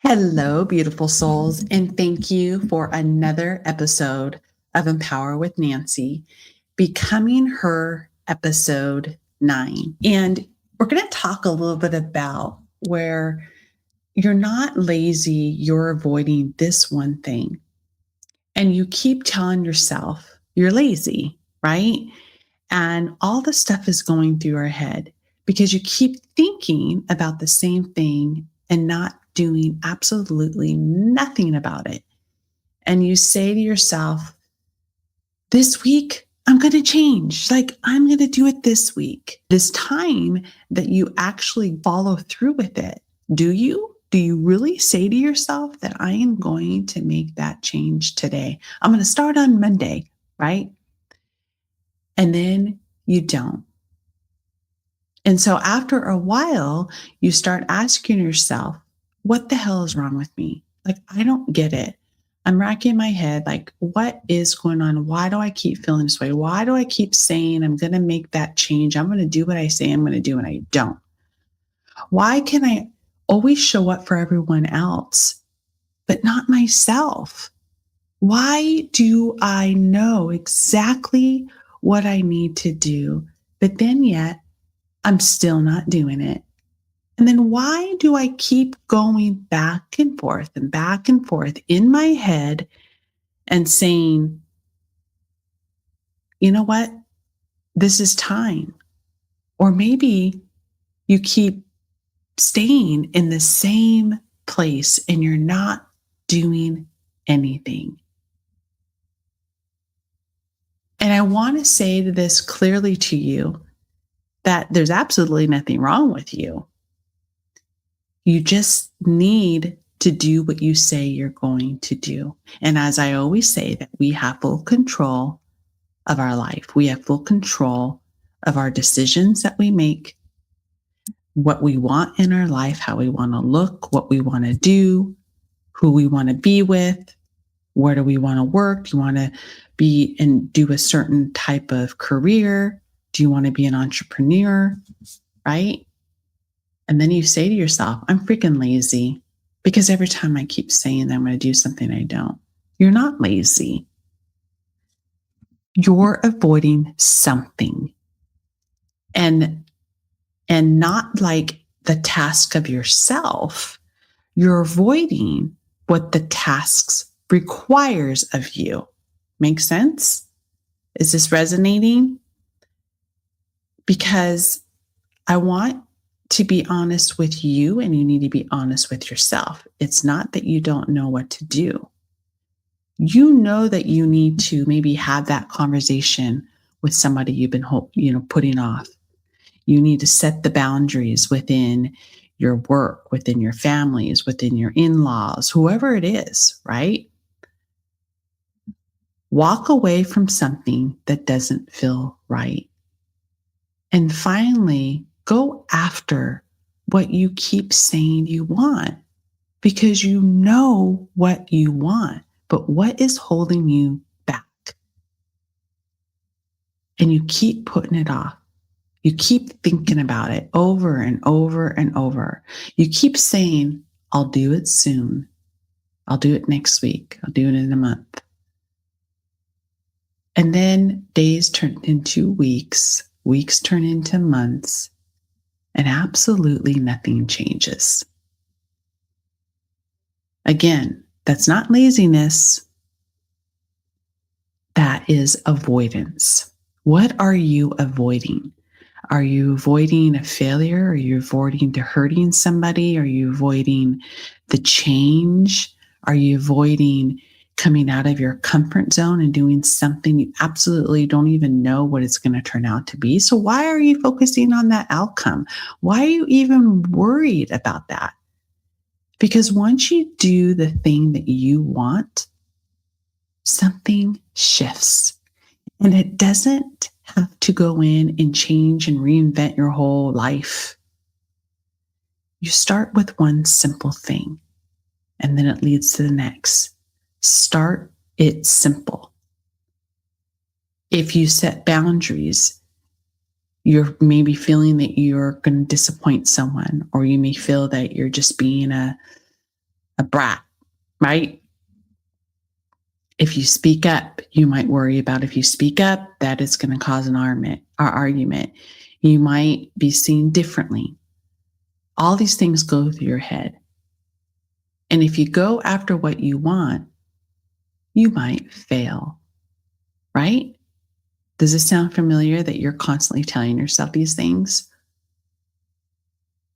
Hello, beautiful souls, and thank you for another episode of Empower with Nancy, Becoming Her, episode 9. And we're going to talk a little bit about where you're not lazy, you're avoiding this one thing. And you keep telling yourself you're lazy, right? And all the stuff is going through your head because you keep thinking about the same thing and not doing absolutely nothing about it. And you say to yourself, this week, I'm going to change. Like, I'm going to do it this week. This time that you actually follow through with it, do you? Do you really say to yourself that I am going to make that change today? I'm going to start on Monday, right? And then you don't. And so after a while, you start asking yourself, what the hell is wrong with me? Like, I don't get it. I'm racking my head. Like, what is going on? Why do I keep feeling this way? Why do I keep saying I'm going to make that change? I'm going to do what I say I'm going to do and I don't. Why can I always show up for everyone else, but not myself? Why do I know exactly what I need to do, but then yet I'm still not doing it? And then why do I keep going back and forth in my head and saying, you know what? This is time. Or maybe you keep staying in the same place and you're not doing anything. And I want to say this clearly to you that there's absolutely nothing wrong with you. You just need to do what you say you're going to do. And as I always say, that we have full control of our life. We have full control of our decisions that we make, what we want in our life, how we want to look, what we want to do, who we want to be with, where do we want to work? Do you want to be and do a certain type of career? Do you want to be an entrepreneur? Right? And then you say to yourself, I'm freaking lazy because every time I keep saying that I'm going to do something, I don't. You're not lazy. You're avoiding something and not like the task of yourself. You're avoiding what the tasks requires of you. Make sense? Is this resonating? Because I want to be honest with you, and you need to be honest with yourself. It's not that you don't know what to do. You know that you need to maybe have that conversation with somebody you've been putting off. You need to set the boundaries within your work, within your families, within your in-laws, whoever it is, right? Walk away from something that doesn't feel right. And finally, go after what you keep saying you want, because you know what you want, but what is holding you back? And you keep putting it off. You keep thinking about it over and over and over. You keep saying, I'll do it soon. I'll do it next week. I'll do it in a month. And then days turn into weeks, weeks turn into months, and absolutely nothing changes. Again, that's not laziness. That is avoidance. What are you avoiding? Are you avoiding a failure? Are you avoiding hurting somebody? Are you avoiding the change? Are you avoiding coming out of your comfort zone and doing something you absolutely don't even know what it's going to turn out to be? So why are you focusing on that outcome? Why are you even worried about that? Because once you do the thing that you want, something shifts. And it doesn't have to go in and change and reinvent your whole life. You start with one simple thing, and then it leads to the next. Start it simple. If you set boundaries, you're maybe feeling that you're going to disappoint someone, or you may feel that you're just being a a brat, right? If you speak up, you might worry about if you speak up, that it's going to cause an argument. You might be seen differently. All these things go through your head. And if you go after what you want, you might fail, right? Does it sound familiar that you're constantly telling yourself these things?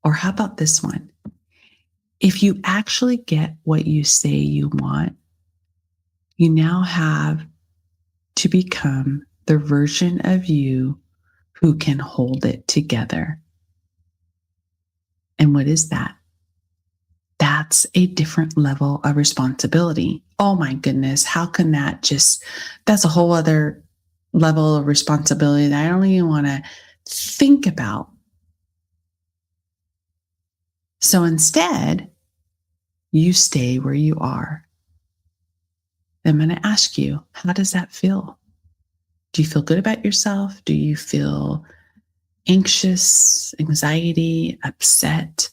Or how about this one? If you actually get what you say you want, you now have to become the version of you who can hold it together. And what is that? That's a different level of responsibility. Oh my goodness, how can that's a whole other level of responsibility that I don't even want to think about. So instead, you stay where you are. I'm going to ask you, how does that feel? Do you feel good about yourself? Do you feel anxious, anxiety, upset?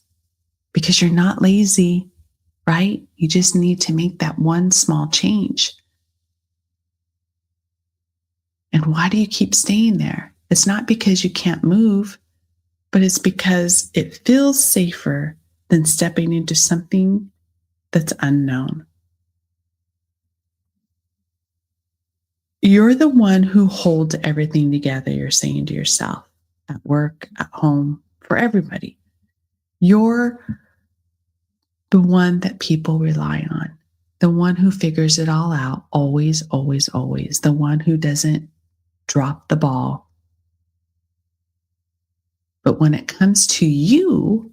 Because you're not lazy, right? You just need to make that one small change. And why do you keep staying there? It's not because you can't move, but it's because it feels safer than stepping into something that's unknown. You're the one who holds everything together, you're saying to yourself, at work, at home, for everybody. You're the one that people rely on, the one who figures it all out, always, always, always, the one who doesn't drop the ball. But when it comes to you,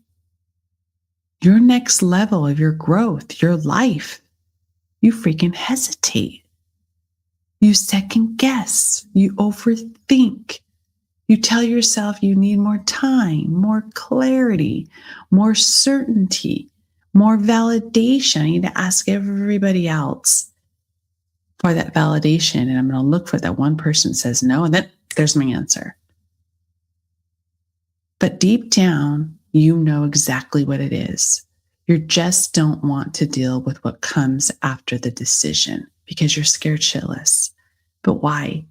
your next level of your growth, your life, you freaking hesitate. You second guess. You overthink. You tell yourself you need more time, more clarity, more certainty, more validation. I need to ask everybody else for that validation. And I'm going to look for that one person says no. And then there's my answer. But deep down, you know exactly what it is. You just don't want to deal with what comes after the decision because you're scared shitless. But why?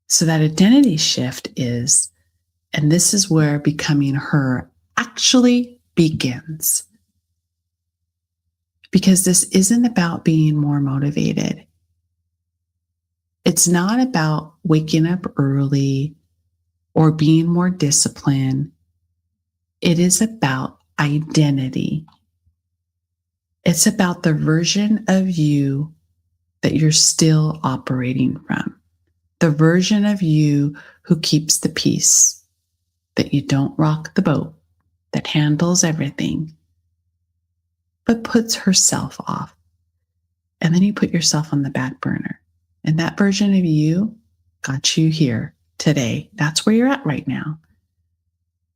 So that identity shift is, and this is where becoming her actually begins. Because this isn't about being more motivated. It's not about waking up early or being more disciplined. It is about identity. It's about the version of you that you're still operating from. The version of you who keeps the peace, that you don't rock the boat, that handles everything, but puts herself off. And then you put yourself on the back burner. And that version of you got you here today. That's where you're at right now.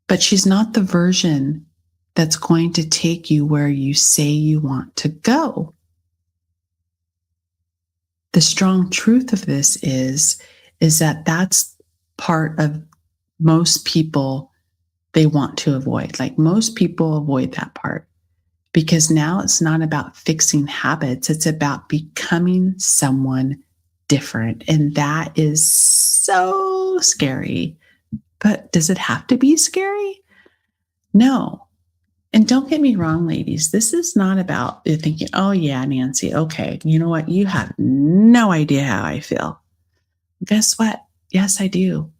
But she's not the version that's going to take you where you say you want to go. The strong truth of this is that that's part of most people they want to avoid. Like most people avoid that part because now it's not about fixing habits. It's about becoming someone different. And that is so scary. But does it have to be scary? No. And don't get me wrong, ladies, this is not about thinking, oh yeah, Nancy, okay, you know what? You have no idea how I feel. Guess what? Yes, I do.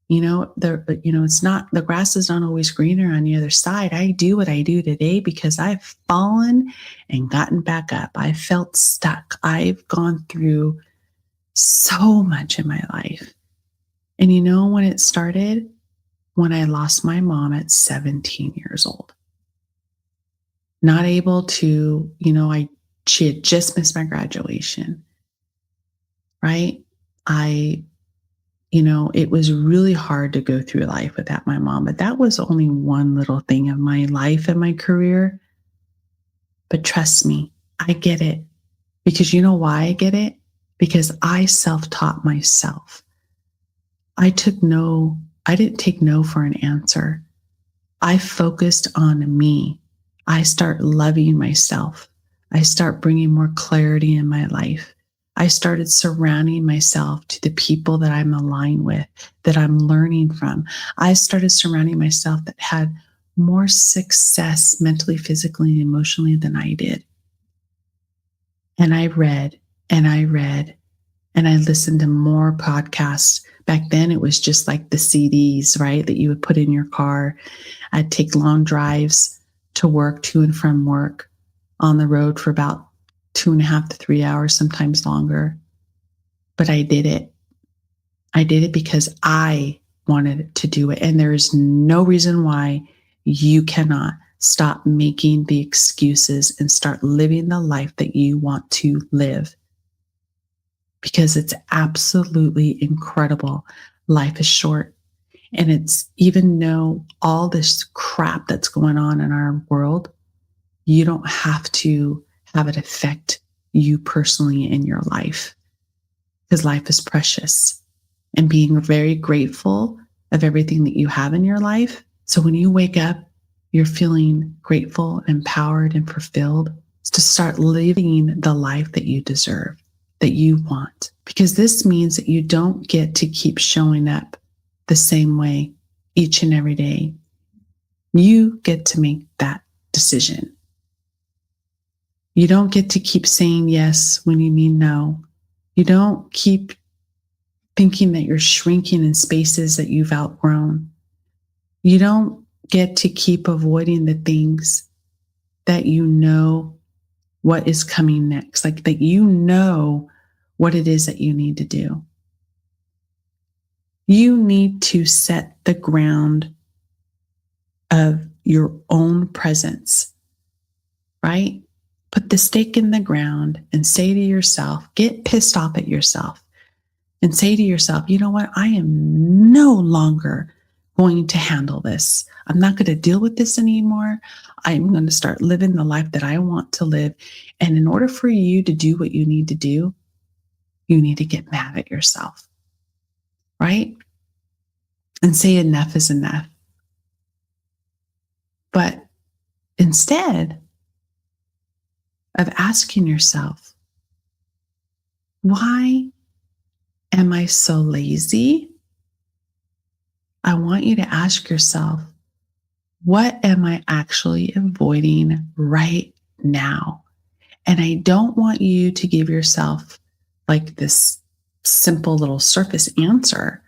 It's not, the grass is not always greener on the other side. I do what I do today because I've fallen and gotten back up. I felt stuck. I've gone through so much in my life. And you know when it started? When I lost my mom at 17 years old. Not able to, she had just missed my graduation, right? It was really hard to go through life without my mom, but that was only one little thing of my life and my career. But trust me, I get it. Because you know why I get it? Because I self-taught myself. I didn't take no for an answer. I focused on me. I start loving myself. I start bringing more clarity in my life. I started surrounding myself to the people that I'm aligned with, that I'm learning from. I started surrounding myself that had more success mentally, physically, and emotionally than I did. And I read and I read and I listened to more podcasts. Back then, it was just like the CDs, right? That you would put in your car. I'd take long drives to work, to and from work, on the road for about 2.5 to 3 hours, sometimes longer. But I did it. I did it because I wanted to do it. And there is no reason why you cannot stop making the excuses and start living the life that you want to live. Because it's absolutely incredible. Life is short. And it's, even though all this crap that's going on in our world, you don't have to have it affect you personally in your life, because life is precious. And being very grateful of everything that you have in your life. So when you wake up, you're feeling grateful, empowered, and fulfilled to start living the life that you deserve, that you want. Because this means that you don't get to keep showing up the same way each and every day. You get to make that decision. You don't get to keep saying yes when you mean no. You don't keep thinking that you're shrinking in spaces that you've outgrown. You don't get to keep avoiding the things that you know what is coming next, like that you know what it is that you need to do. You need to set the ground of your own presence, right? Put the stake in the ground and say to yourself, get pissed off at yourself and say to yourself, you know what? I am no longer going to handle this. I'm not going to deal with this anymore. I'm going to start living the life that I want to live. And in order for you to do what you need to do, you need to get mad at yourself, right? And say enough is enough. But instead of asking yourself, why am I so lazy? I want you to ask yourself, what am I actually avoiding right now? And I don't want you to give yourself like this simple little surface answer.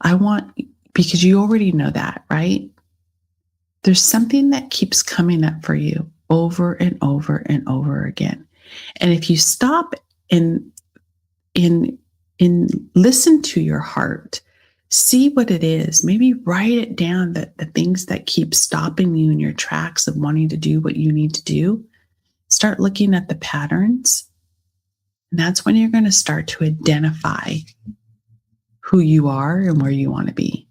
I want, because you already know that, right? There's something that keeps coming up for you over and over and over again. And if you stop and listen to your heart, see what it is, maybe write it down, that the things that keep stopping you in your tracks of wanting to do what you need to do, start looking at the patterns. And that's when you're going to start to identify who you are and where you want to be.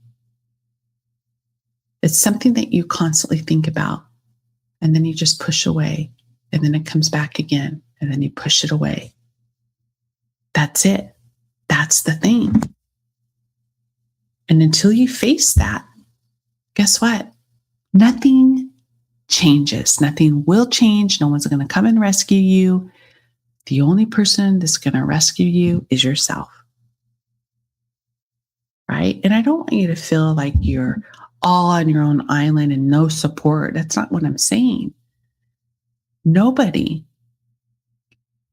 It's something that you constantly think about, and then you just push away, and then it comes back again, and then you push it away. That's it. That's the thing. And until you face that, guess what? Nothing changes. Nothing will change. No one's going to come and rescue you. The only person that's going to rescue you is yourself. Right? And I don't want you to feel like you're all on your own island and no support. That's not what I'm saying. Nobody.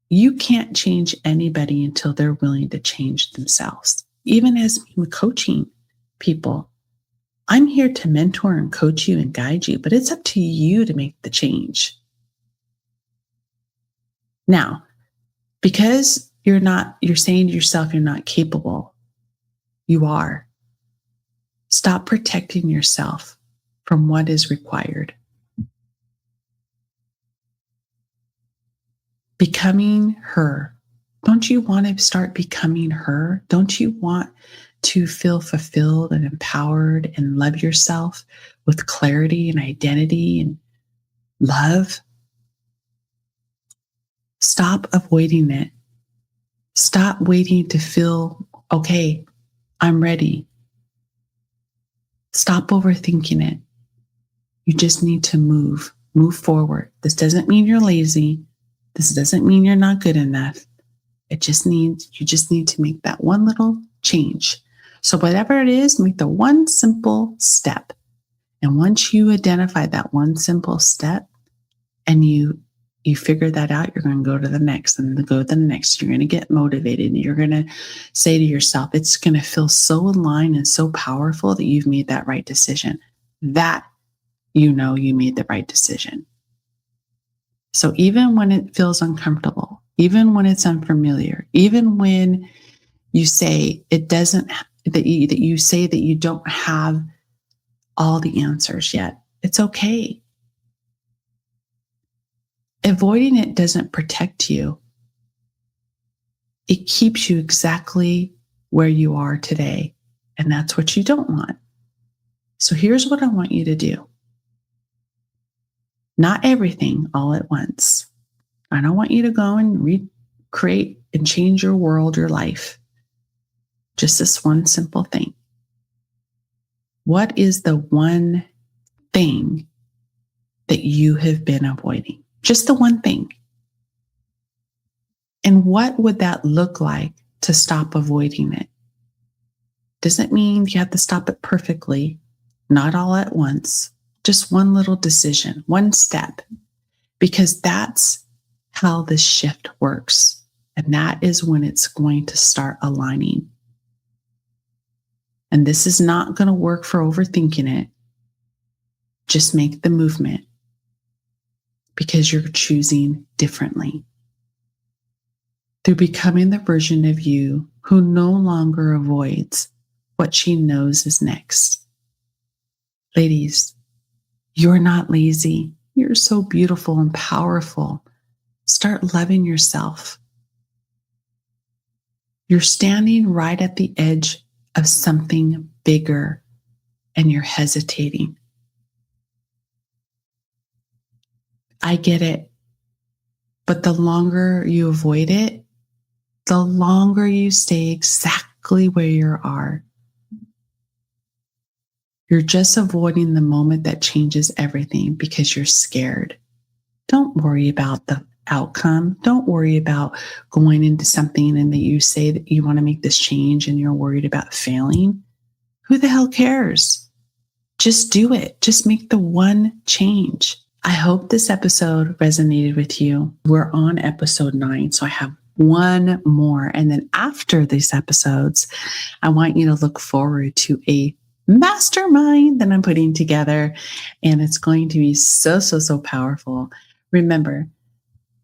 You can't change anybody until they're willing to change themselves. Even as me coaching people, I'm here to mentor and coach you and guide you, but it's up to you to make the change. Now, because you're saying to yourself you're not capable, you are. Stop protecting yourself from what is required. Becoming her. Don't you want to start becoming her? Don't you want to feel fulfilled and empowered and love yourself with clarity and identity and love? Stop avoiding it. Stop waiting to feel, okay, I'm ready. Stop overthinking it. You just need to move forward. This doesn't mean you're lazy. This doesn't mean you're not good enough. You just need to make that one little change. So whatever it is, make the one simple step. And once you identify that one simple step and you figure that out, you're going to go to the next and go to the next. You're going to get motivated. And you're going to say to yourself, it's going to feel so aligned and so powerful that you've made that right decision. That you know you made the right decision. So even when it feels uncomfortable, even when it's unfamiliar, even when you say it doesn't, that you say that you don't have all the answers yet, it's okay. Avoiding it doesn't protect you. It keeps you exactly where you are today. And that's what you don't want. So here's what I want you to do. Not everything all at once. I don't want you to go and recreate and change your world, your life. Just this one simple thing. What is the one thing that you have been avoiding? Just the one thing. And what would that look like to stop avoiding it? Doesn't mean you have to stop it perfectly, not all at once, just one little decision, one step, because that's how this shift works. And that is when it's going to start aligning. And this is not going to work for overthinking it. Just make the movement because you're choosing differently. Through becoming the version of you who no longer avoids what she knows is next. Ladies, you're not lazy. You're so beautiful and powerful. Start loving yourself. You're standing right at the edge of something bigger and you're hesitating. I get it. But the longer you avoid it, the longer you stay exactly where you are. You're just avoiding the moment that changes everything because you're scared. Don't worry about the outcome. Don't worry about going into something and that you say that you want to make this change and you're worried about failing. Who the hell cares? Just do it. Just make the one change. I hope this episode resonated with you. We're on episode 9, so I have one more. And then after these episodes, I want you to look forward to a mastermind that I'm putting together. And it's going to be so powerful. Remember,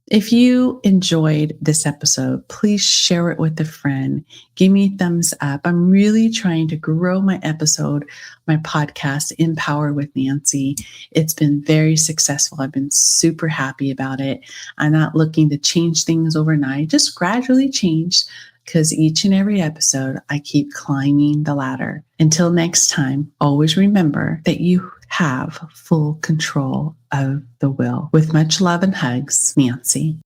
if you enjoyed this episode, please share it with a friend. Give me a thumbs up. I'm really trying to grow my podcast, Empower with Nancy. It's been very successful. I've been super happy about it. I'm not looking to change things overnight, just gradually change, because each and every episode, I keep climbing the ladder. Until next time, always remember that you have full control of the will. With much love and hugs, Nancy.